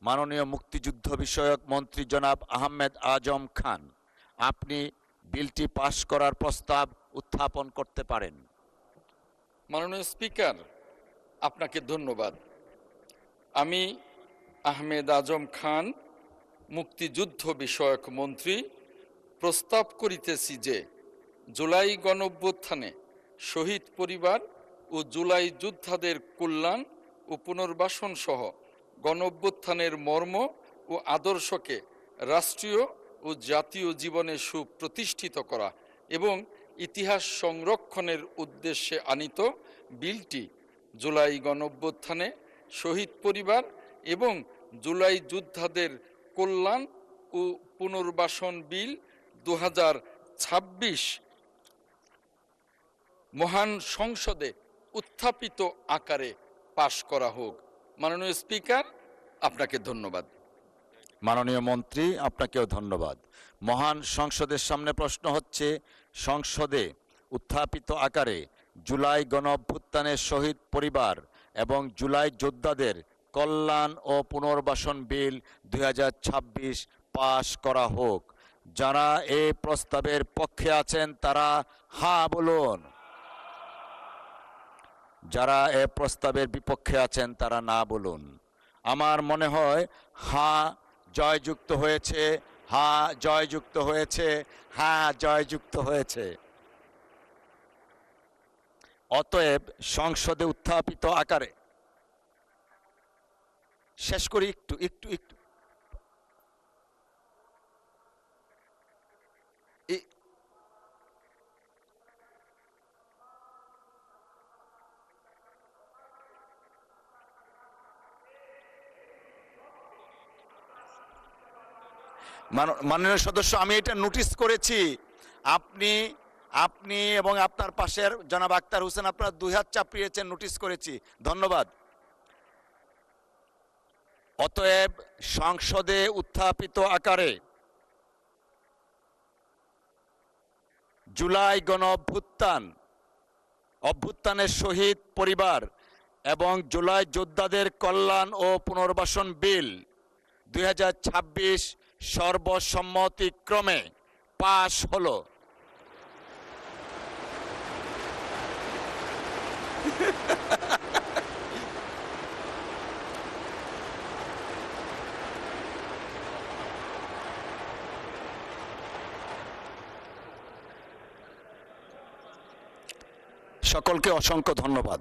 মাননীয় মুক্তিযুদ্ধ বিষয়ক মন্ত্রী জনাব আহমেদ আজম খান, আপনি বিলটি পাশ করার প্রস্তাব উত্থাপন করতে পারেন। মাননীয় স্পিকার, আপনাকে ধন্যবাদ। আমি আহমেদ আজম খান, মুক্তিযুদ্ধ বিষয়ক মন্ত্রী, প্রস্তাব করিতেছি যে জুলাই গণঅভ্যুত্থানে শহীদ পরিবার ও জুলাই যোদ্ধাদের কল্যাণ ও পুনর্বাসন সহ গণঅভ্যুত্থানের মর্ম ও আদর্শকে রাষ্ট্রীয় ও জাতীয় জীবনে সুপ্রতিষ্ঠিত করা এবং ইতিহাস সংরক্ষণের উদ্দেশ্যে আনীত বিলটি জুলাই গণঅভ্যুত্থানে শহীদ পরিবার এবং জুলাই যোদ্ধাদের কল্যাণ ও পুনর্বাসন বিল 2026 মহান সংসদে উত্থাপিত আকারে পাশ করা হোক। মাননীয় স্পিকার, আপনাকে ধন্যবাদ। মাননীয় মন্ত্রী, আপনাকেও ধন্যবাদ। মহান সংসদের সামনে প্রশ্ন হচ্ছে, সংসদে উত্থাপিত আকারে জুলাই গণঅভ্যুত্থানের শহীদ পরিবার এবং জুলাই যোদ্ধাদের কল্যাণ ও পুনর্বাসন বিল 2026 পাশ করা হোক। যারা এই প্রস্তাবের পক্ষে আছেন তারা হ্যাঁ বলুন। যারা এই প্রস্তাবের বিপক্ষে আছেন তারা না বলুন। আমার মনে হয় হ্যাঁ জয়যুক্ত হয়েছে, হ্যাঁ জয়যুক্ত হয়েছে, হ্যাঁ জয়যুক্ত হয়েছে। অতএব সংসদে উত্থাপিত আকারে শেষ করি একটু একটু একটু মাননীয় সদস্য, আমি এটা নোটিশ করেছি। আপনি এবং আপনার পাশের জনাব আক্তার হোসেন, আপনারা দুই হাত চাপিয়েছেন, নোটিশ করেছি। ধন্যবাদ। অতএব সংসদে উত্থাপিত আকারে জুলাই গণ অভ্যুত্থানের শহীদ পরিবার এবং জুলাই যোদ্ধাদের কল্যাণ ও পুনর্বাসন বিল 2026 সর্বসম্মতিক্রমে পাশ হলো। সকলকে অসংখ্য ধন্যবাদ।